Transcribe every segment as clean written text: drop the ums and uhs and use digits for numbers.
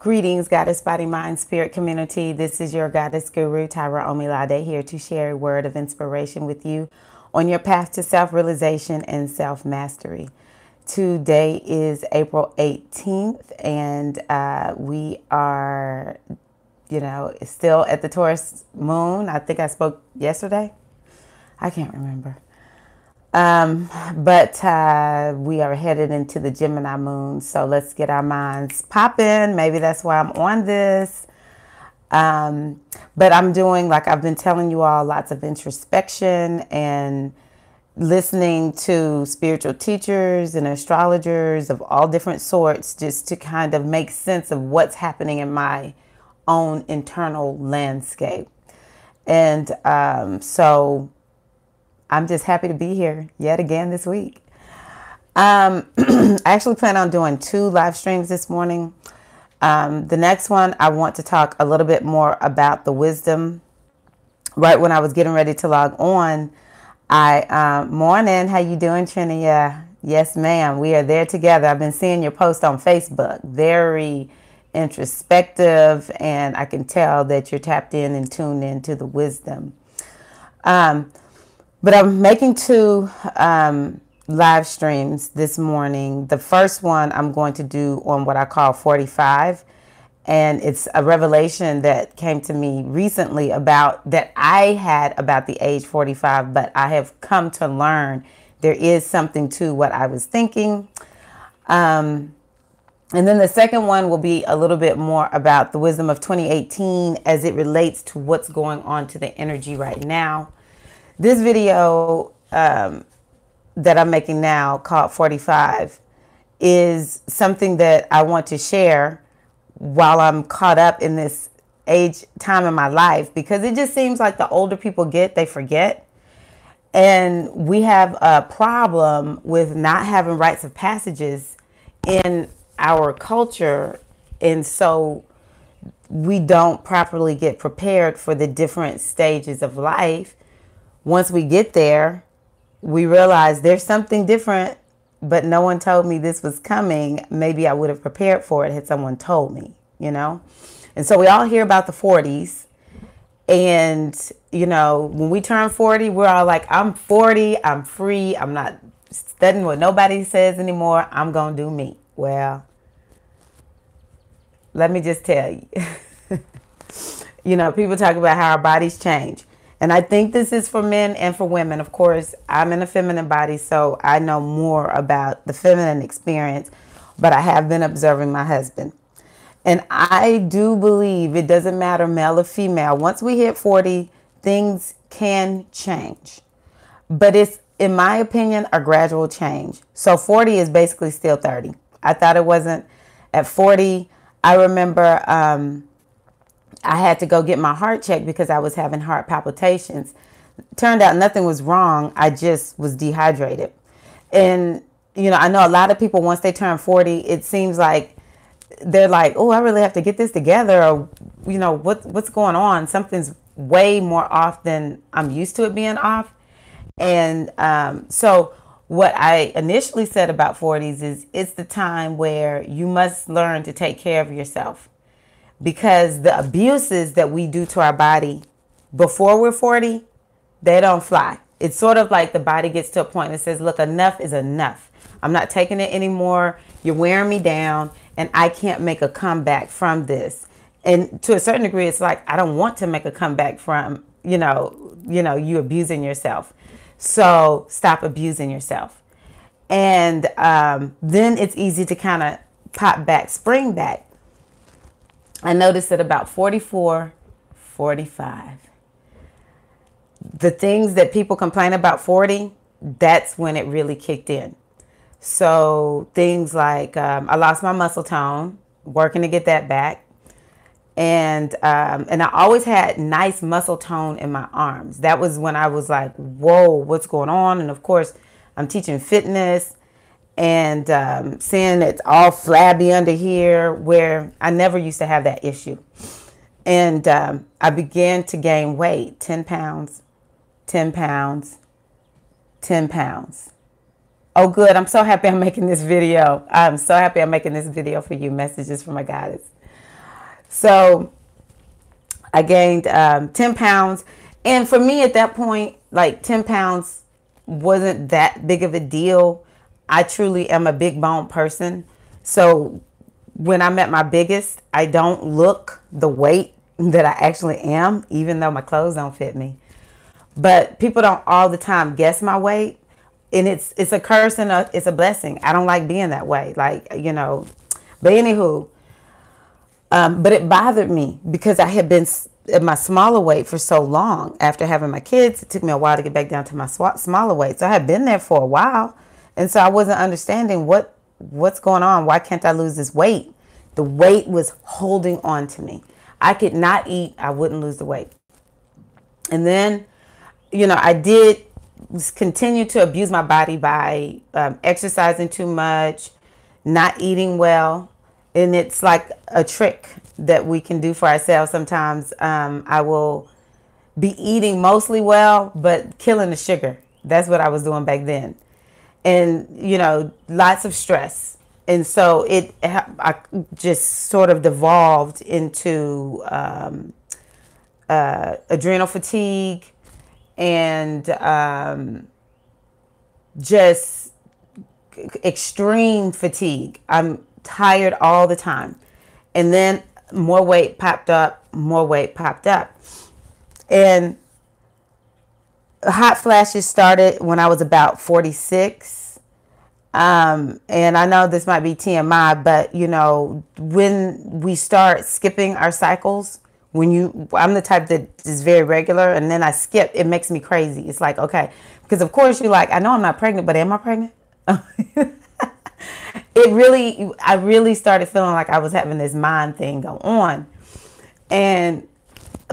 Greetings, Goddess Body Mind Spirit community. This is your Goddess Guru, Tyra Omilade, here to share a word of inspiration with you on your path to self-realization and self-mastery. Today is April 18th, and we are, still at the Taurus moon. I think I spoke yesterday. I can't remember. But we are headed into the Gemini moon, so let's get our minds popping. Maybe that's why I'm on this. But I'm doing, like I've been telling you all, lots of introspection and listening to spiritual teachers and astrologers of all different sorts, just to kind of make sense of what's happening in my own internal landscape. And so I'm just happy to be here yet again this week. I actually plan on doing 2 live streams this morning. The next one, I want to talk a little bit more about the wisdom. Right when I was getting ready to log on, morning, how you doing, Trinia? Yes, ma'am, we are there together. I've been seeing your post on Facebook. Very introspective, and I can tell that you're tapped in and tuned into the wisdom. But I'm making 2 live streams this morning. The first one I'm going to do on what I call 45. And it's a revelation that came to me recently that I had about the age 45, but I have come to learn there is something to what I was thinking. And then the second one will be a little bit more about the wisdom of 2018 as it relates to what's going on to the energy right now. This video that I'm making now, called 45, is something that I want to share while I'm caught up in this time in my life, because it just seems like the older people get, they forget. And we have a problem with not having rites of passages in our culture. And so we don't properly get prepared for the different stages of life. Once we get there, we realize there's something different, but no one told me this was coming. Maybe I would have prepared for it had someone told me, And so we all hear about the 40s. And, when we turn 40, we're all like, I'm 40, I'm free. I'm not studying what nobody says anymore. I'm going to do me. Well, let me just tell you, people talk about how our bodies change. And I think this is for men and for women. Of course, I'm in a feminine body, so I know more about the feminine experience, but I have been observing my husband. And I do believe it doesn't matter male or female. Once we hit 40, things can change. But it's, in my opinion, a gradual change. So 40 is basically still 30. I thought it wasn't. At 40, I remember I had to go get my heart checked because I was having heart palpitations. Turned out nothing was wrong. I just was dehydrated. And, I know a lot of people, once they turn 40, it seems like they're like, oh, I really have to get this together. Or, what's going on? Something's way more off than I'm used to it being off. And so what I initially said about 40s is it's the time where you must learn to take care of yourself. Because the abuses that we do to our body before we're 40, they don't fly. It's sort of like the body gets to a point that says, look, enough is enough. I'm not taking it anymore. You're wearing me down, and I can't make a comeback from this. And to a certain degree, it's like, I don't want to make a comeback from, you abusing yourself. So stop abusing yourself. And then it's easy to kind of pop back, spring back. I noticed that about 44, 45, the things that people complain about 40, that's when it really kicked in. So things like I lost my muscle tone, working to get that back. And I always had nice muscle tone in my arms. That was when I was like, whoa, what's going on? And of course, I'm teaching fitness. And seeing it's all flabby under here, where I never used to have that issue. And I began to gain weight, 10 pounds, 10 pounds, 10 pounds. Oh, good. I'm so happy I'm making this video. I'm so happy I'm making this video for you. Messages from my goddess. So I gained 10 pounds. And for me at that point, like 10 pounds wasn't that big of a deal. I truly am a big bone person. So when I'm at my biggest, I don't look the weight that I actually am, even though my clothes don't fit me. But people don't all the time guess my weight. And it's a curse and it's a blessing. I don't like being that way. Like, you know, but anywho, but it bothered me because I had been at my smaller weight for so long. After having my kids, it took me a while to get back down to my smaller weight. So I had been there for a while. And so I wasn't understanding what's going on. Why can't I lose this weight? The weight was holding on to me. I could not eat. I wouldn't lose the weight. And then, you know, I did continue to abuse my body by exercising too much, not eating well. And it's like a trick that we can do for ourselves sometimes. I will be eating mostly well, but killing the sugar. That's what I was doing back then. And, you know, lots of stress. And so I just sort of devolved into adrenal fatigue and just extreme fatigue. I'm tired all the time. And then more weight popped up, more weight popped up. And hot flashes started when I was about 46. And I know this might be TMI, but you know, when we start skipping our cycles, I'm the type that is very regular, and then I skip, it makes me crazy. It's like, okay, because of course you're like, I know I'm not pregnant, but am I pregnant? I really started feeling like I was having this mind thing go on. And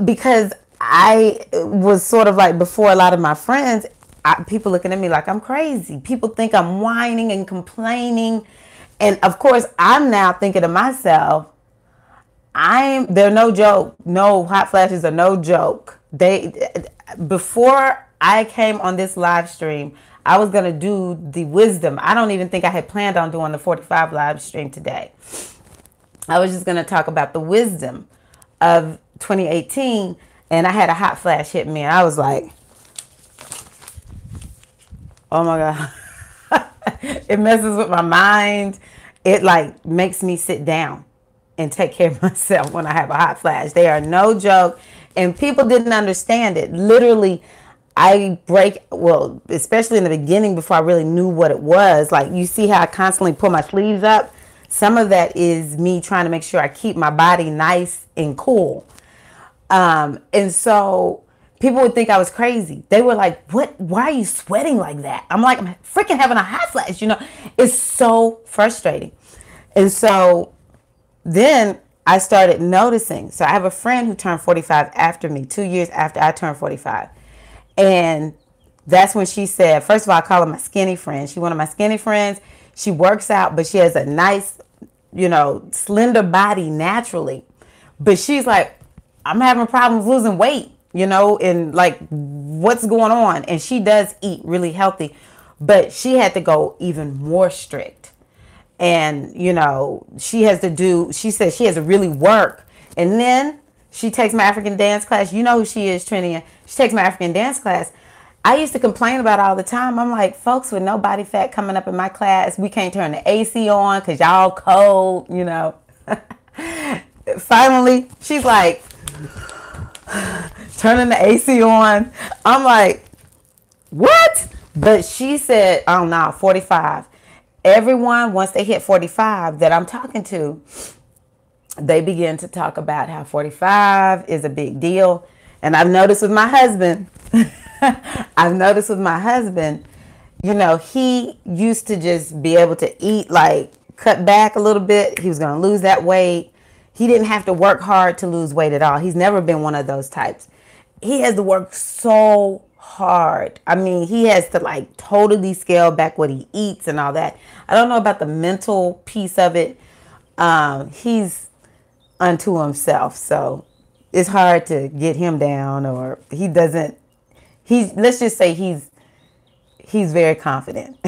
because I was sort of like, before a lot of my friends, people looking at me like I'm crazy. People think I'm whining and complaining. And of course, I'm now thinking to myself, they're no joke. No, hot flashes are no joke. Before I came on this live stream, I was going to do the wisdom. I don't even think I had planned on doing the 45 live stream today. I was just going to talk about the wisdom of 2018. And I had a hot flash hit me. And I was like, oh my God. It messes with my mind. It like makes me sit down and take care of myself when I have a hot flash. They are no joke. And people didn't understand it. Literally, especially in the beginning before I really knew what it was. Like, you see how I constantly pull my sleeves up? Some of that is me trying to make sure I keep my body nice and cool. And so people would think I was crazy. They were like, why are you sweating like that? I'm like, I'm freaking having a hot flash. You know, it's so frustrating. And so then I started noticing. So I have a friend who turned 45 after me, 2 years after I turned 45. And that's when she said, first of all, I call her my skinny friend. She's one of my skinny friends. She works out, but she has a nice, you know, slender body naturally. But she's like, I'm having problems losing weight, you know, and like, what's going on? And she does eat really healthy, but she had to go even more strict. And, you know, she says she has to really work. And then she takes my African dance class. You know who she is, Trinia. She takes my African dance class. I used to complain about it all the time. I'm like, folks with no body fat coming up in my class, we can't turn the AC on because y'all cold, you know. Finally, she's like, turning the AC on. I'm like, what? But she said, oh no, 45. Everyone, once they hit 45 that I'm talking to, they begin to talk about how 45 is a big deal. And I've noticed with my husband, you know, he used to just be able to eat, like cut back a little bit. He was going to lose that weight. He didn't have to work hard to lose weight at all. He's never been one of those types. He has to work so hard. I mean, he has to like totally scale back what he eats and all that. I don't know about the mental piece of it. He's unto himself. So it's hard to get him down, or let's just say he's very confident.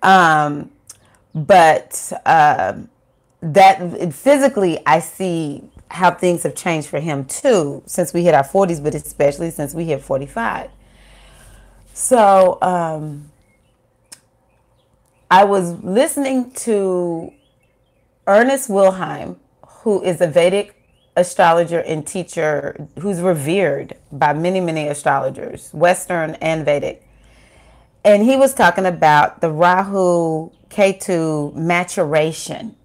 But that physically, I see how things have changed for him too, since we hit our 40s, but especially since we hit 45. So I was listening to Ernest Wilhelm, who is a Vedic astrologer and teacher who's revered by many, many astrologers, Western and Vedic. And he was talking about the Rahu Ketu maturation.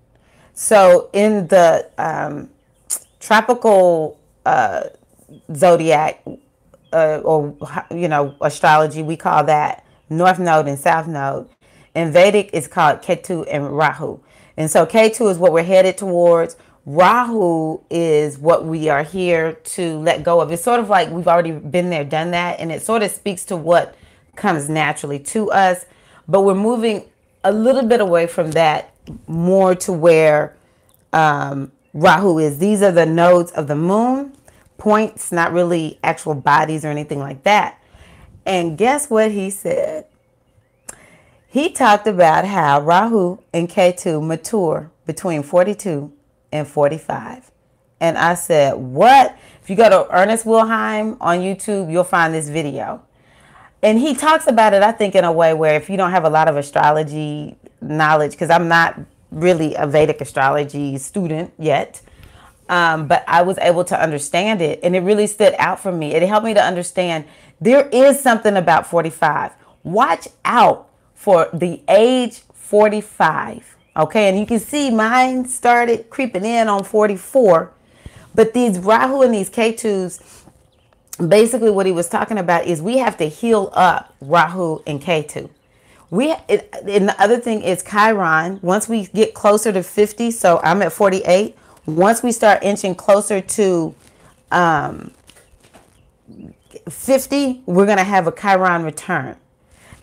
So in the tropical zodiac, or astrology, we call that North Node and South Node. In Vedic, it's called Ketu and Rahu. And so Ketu is what we're headed towards. Rahu is what we are here to let go of. It's sort of like we've already been there, done that, and it sort of speaks to what comes naturally to us. But we're moving a little bit away from that, more to where Rahu is. These are the nodes of the moon, points, not really actual bodies or anything like that. And guess what he said? He talked about how Rahu and Ketu mature between 42 and 45. And I said, what? If you go to Ernest Wilhelm on YouTube, you'll find this video. And he talks about it, I think, in a way where if you don't have a lot of astrology knowledge, because I'm not really a Vedic astrology student yet, but I was able to understand it, and it really stood out for me. It helped me to understand there is something about 45. Watch out for the age 45. Okay, and you can see mine started creeping in on 44. But these Rahu and these Ketus, basically what he was talking about is we have to heal up Rahu and Ketu. And the other thing is Chiron. Once we get closer to 50, so I'm at 48. Once we start inching closer to 50, we're going to have a Chiron return.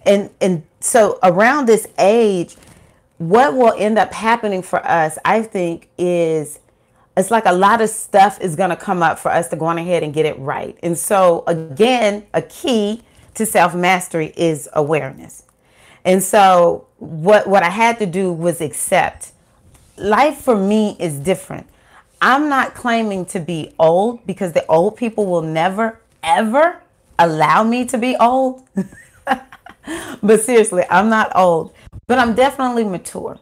And so around this age, what will end up happening for us, I think, is it's like a lot of stuff is going to come up for us to go on ahead and get it right. And so, again, a key to self-mastery is awareness. And so what I had to do was accept. Life for me is different. I'm not claiming to be old because the old people will never, ever allow me to be old. But seriously, I'm not old. But I'm definitely mature.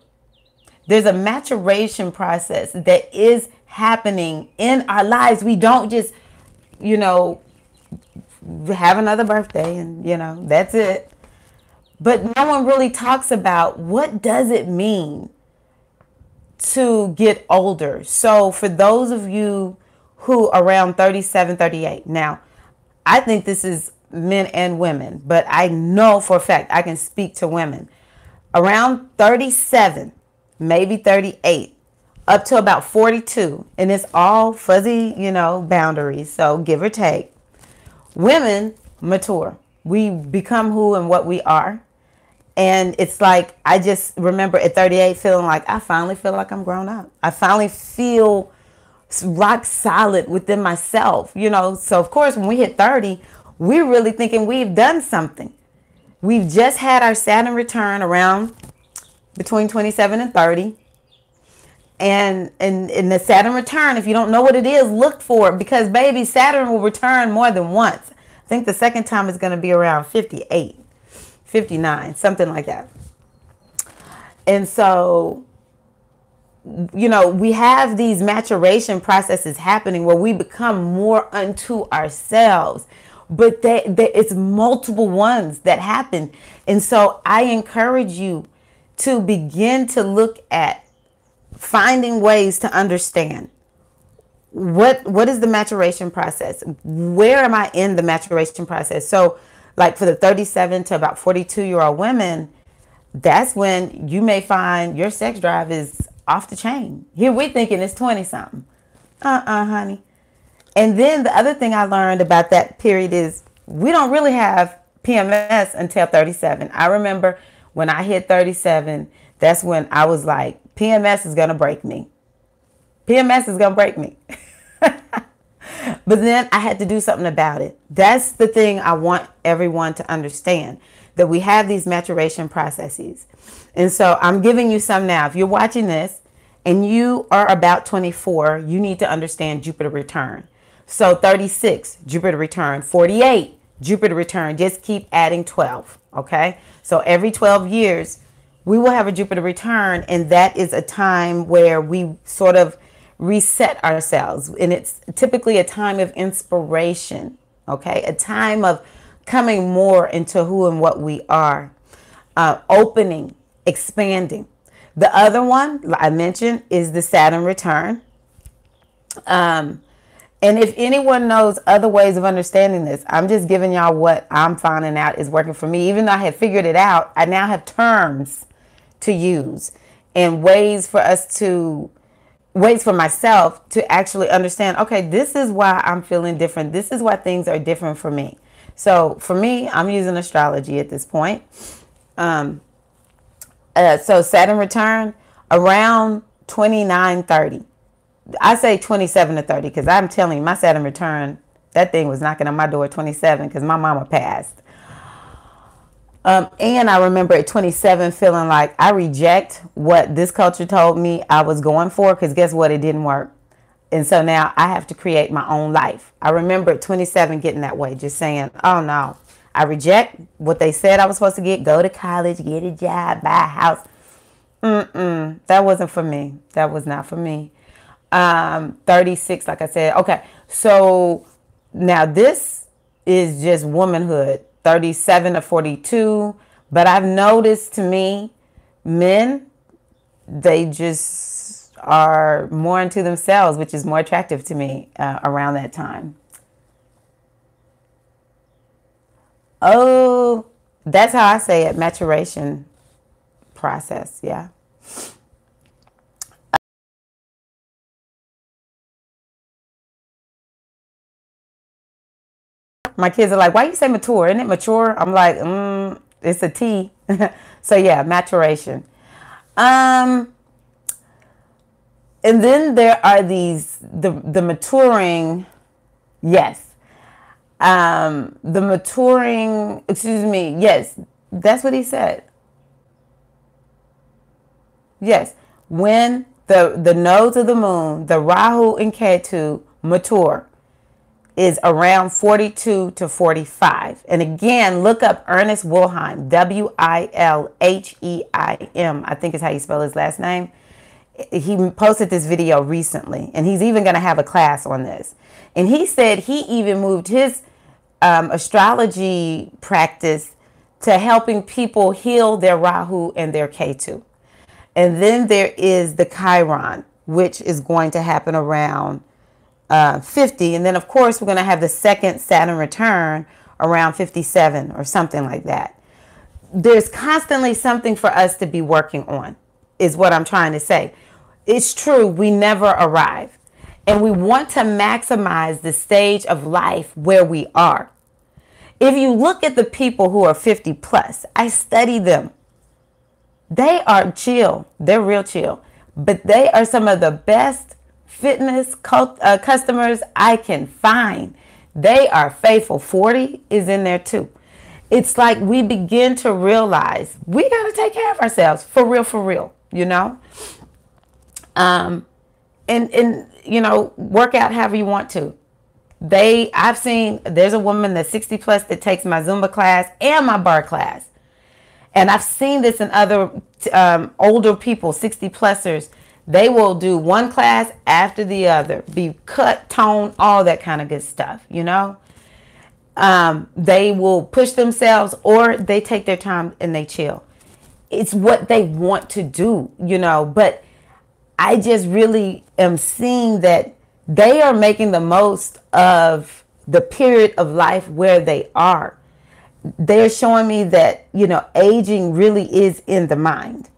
There's a maturation process that is happening in our lives. We don't just, have another birthday and, that's it. But no one really talks about what does it mean to get older. So for those of you who are around 37, 38, now, I think this is men and women, but I know for a fact I can speak to women. Around 37, maybe 38, up to about 42, and it's all fuzzy, boundaries, so give or take. Women mature. We become who and what we are. And it's like, I just remember at 38 feeling like I finally feel like I'm grown up. I finally feel rock solid within myself, So, of course, when we hit 30, we're really thinking we've done something. We've just had our Saturn return around between 27 and 30. And in the Saturn return, if you don't know what it is, look for it, because, baby, Saturn will return more than once. I think the second time is going to be around 58, 59, something like that. And so, we have these maturation processes happening where we become more unto ourselves. But it's multiple ones that happen. And so I encourage you to begin to look at finding ways to understand what is the maturation process? Where am I in the maturation process? So like for the 37 to about 42-year-old women, that's when you may find your sex drive is off the chain. Here we're thinking it's 20-something. Honey. And then the other thing I learned about that period is we don't really have PMS until 37. I remember when I hit 37, that's when I was like, PMS is going to break me. PMS is going to break me. But then I had to do something about it. That's the thing I want everyone to understand, that we have these maturation processes. And so I'm giving you some now. If you're watching this and you are about 24, you need to understand Jupiter return. So 36, Jupiter return. 48, Jupiter return. Just keep adding 12, okay? So every 12 years, we will have a Jupiter return, and that is a time where we sort of reset ourselves. And it's typically a time of inspiration, okay? A time of coming more into who and what we are, opening, expanding. The other one I mentioned is the Saturn return. And if anyone knows other ways of understanding this, I'm just giving y'all what I'm finding out is working for me. Even though I had figured it out, I now have terms to use and ways for myself to actually understand, okay, this is why I'm feeling different. This is why things are different for me. So for me, I'm using astrology at this point. So Saturn return around 29-30. I say 27 to 30 because I'm telling you, my Saturn return, that thing was knocking on my door at 27 because my mama passed. And I remember at 27 feeling like I reject what this culture told me I was going for, because guess what? It didn't work. And so now I have to create my own life. I remember at 27 getting that way, just saying, oh no, I reject what they said I was supposed to get, go to college, get a job, buy a house. That wasn't for me. That was not for me. 36, like I said. Okay, so now this is just womanhood, 37 to 42. But I've noticed, to me, men, they just are more into themselves, which is more attractive to me around that time. Oh, that's how I say it, maturation process, yeah. My kids are like, why you say mature? Isn't it mature? I'm like, it's a T. So yeah, maturation. And then there are the maturing, yes. The maturing, excuse me, yes, that's what he said. Yes, when the nodes of the moon, the Rahu and Ketu mature, is around 42 to 45. And again, look up Ernest Wilhelm, Wilheim, I think is how you spell his last name. He posted this video recently, and he's even going to have a class on this. And he said he even moved his astrology practice to helping people heal their Rahu and their Ketu. And then there is the Chiron, which is going to happen around 50. And then, of course, we're going to have the second Saturn return around 57 or something like that. There's constantly something for us to be working on, is what I'm trying to say. It's true, we never arrive. And we want to maximize the stage of life where we are. If you look at the people who are 50 plus, I study them. They are chill. They're real chill. But they are some of the best fitness customers I can find. They are faithful. 40 is in there too. It's like we begin to realize we got to take care of ourselves, for real, you know? And you know, work out however you want to. I've seen, there's a woman that's 60 plus that takes my Zumba class and my bar class. And I've seen this in other older people, 60 plusers. They will do one class after the other, be cut, tone, all that kind of good stuff, you know. They will push themselves, or they take their time and they chill. It's what they want to do, you know. But I just really am seeing that they are making the most of the period of life where they are. They're showing me that, you know, aging really is in the mind.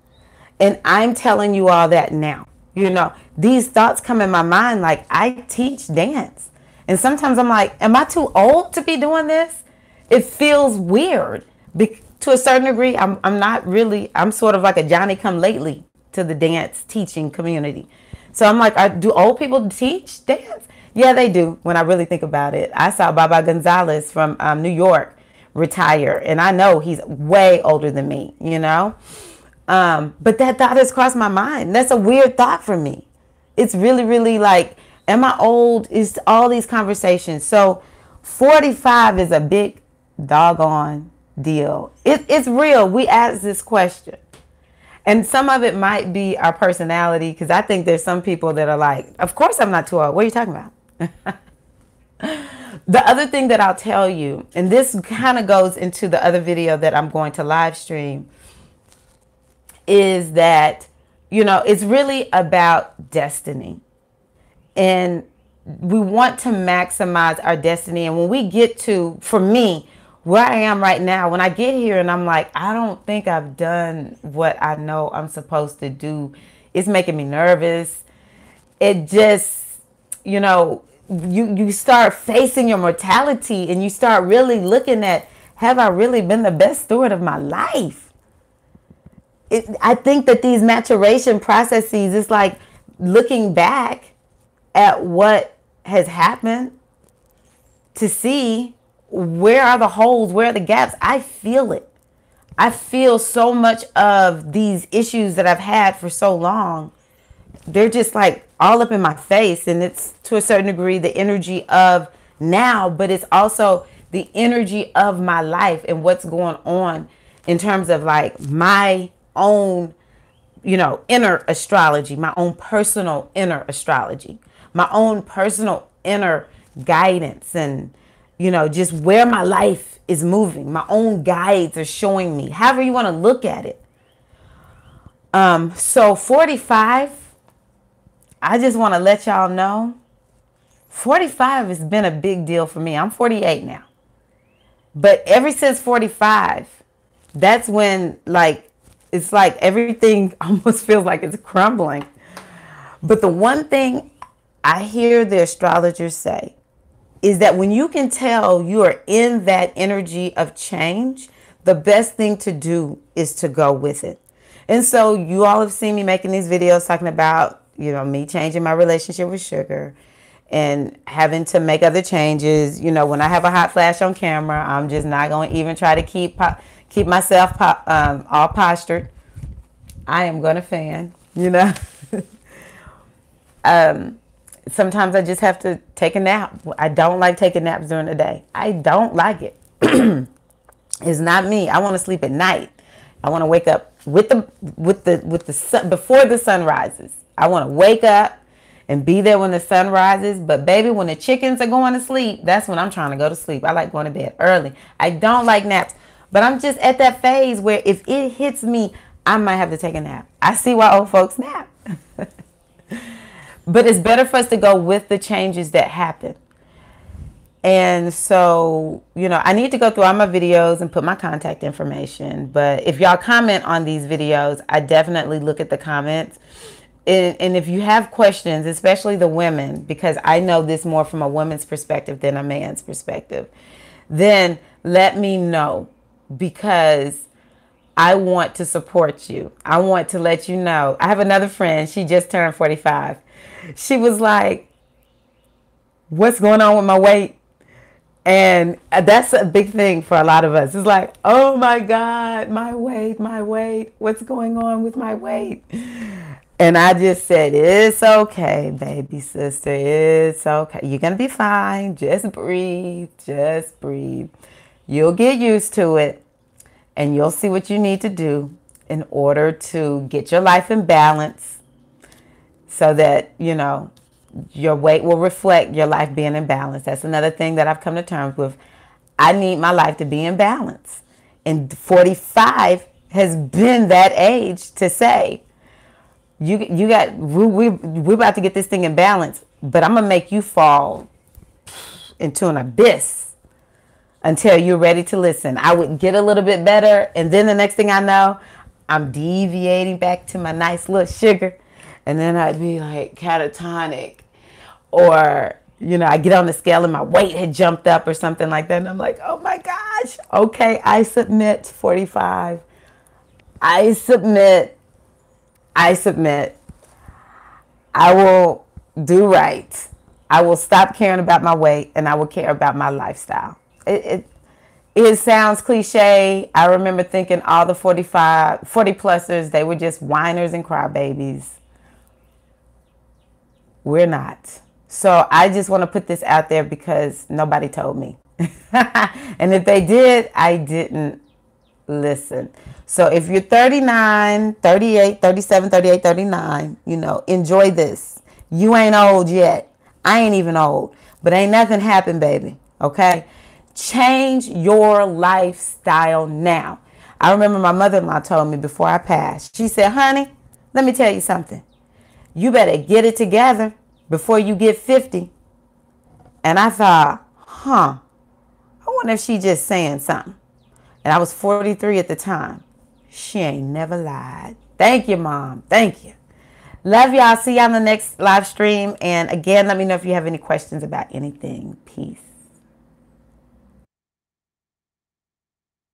And I'm telling you all that now. You know, these thoughts come in my mind like, I teach dance. And sometimes I'm like, am I too old to be doing this? It feels weird. To a certain degree, I'm not really, I'm sort of like a Johnny come lately to the dance teaching community. So I'm like, do old people teach dance? Yeah, they do, when I really think about it. I saw Baba Gonzalez from New York retire, and I know he's way older than me, you know. But that thought has crossed my mind. That's a weird thought for me. It's really, really like, am I old? Is all these conversations. So 45 is a big doggone deal. It's real. We ask this question. And some of it might be our personality, because I think there's some people that are like, of course I'm not too old. What are you talking about? The other thing that I'll tell you, and this kind of goes into the other video that I'm going to live stream, is that, it's really about destiny. And we want to maximize our destiny. And when we get to, for me, where I am right now, when I get here and I'm like, I don't think I've done what I know I'm supposed to do, it's making me nervous. It just, you start facing your mortality, and you start really looking at, have I really been the best steward of my life? I think that these maturation processes, it's like looking back at what has happened to see where are the holes, where are the gaps. I feel it. I feel so much of these issues that I've had for so long. They're just like all up in my face. And it's to a certain degree the energy of now, but it's also the energy of my life and what's going on in terms of like my own, inner astrology, my own personal inner astrology, my own personal inner guidance, and, just where my life is moving. My own guides are showing me, however you want to look at it. So 45, I just want to let y'all know, 45 has been a big deal for me. I'm 48 now. But ever since 45, that's when, it's like everything almost feels like it's crumbling. But the one thing I hear the astrologers say is that when you can tell you are in that energy of change, the best thing to do is to go with it. And so you all have seen me making these videos talking about, me changing my relationship with sugar and having to make other changes. When I have a hot flash on camera, I'm just not going to even try to keep myself all postured. I am going to fan, sometimes I just have to take a nap. I don't like taking naps during the day. I don't like it. It's not me. I want to sleep at night. I want to wake up with the sun before the sun rises. I want to wake up and be there when the sun rises. But baby, when the chickens are going to sleep, that's when I'm trying to go to sleep. I like going to bed early. I don't like naps. But I'm just at that phase where if it hits me, I might have to take a nap. I see why old folks nap. But it's better for us to go with the changes that happen. And so, I need to go through all my videos and put my contact information. But if y'all comment on these videos, I definitely look at the comments. And if you have questions, especially the women, because I know this more from a woman's perspective than a man's perspective, then let me know, because I want to support you. I want to let you know. I have another friend. She just turned 45. She was like, what's going on with my weight? And that's a big thing for a lot of us. It's like, oh my God, my weight, what's going on with my weight? And I just said, it's okay, baby sister, it's okay. You're going to be fine. Just breathe, You'll get used to it, and you'll see what you need to do in order to get your life in balance, so that, your weight will reflect your life being in balance. That's another thing that I've come to terms with. I need my life to be in balance. And 45 has been that age to say, we're about to get this thing in balance, but I'm going to make you fall into an abyss until you're ready to listen. I would get a little bit better, and then the next thing I know, I'm deviating back to my nice little sugar. And then I'd be like catatonic, or, I get on the scale and my weight had jumped up or something like that. And I'm like, oh my gosh. Okay, I submit, 45. I submit. I will do right. I will stop caring about my weight, and I will care about my lifestyle. It sounds cliche. I remember thinking all the 40-plussers, they were just whiners and crybabies. We're not. So I just want to put this out there because nobody told me. And if they did, I didn't listen. So if you're 39, 38, 37, 38, 39, enjoy this. You ain't old yet. I ain't even old. But ain't nothing happened, baby. Okay? Change your lifestyle now. I remember my mother-in-law told me before I passed. She said, honey, let me tell you something. You better get it together before you get 50. And I thought, I wonder if she just saying something. And I was 43 at the time. She ain't never lied. Thank you, Mom. Thank you. Love y'all. See y'all on the next live stream. And again, let me know if you have any questions about anything. Peace.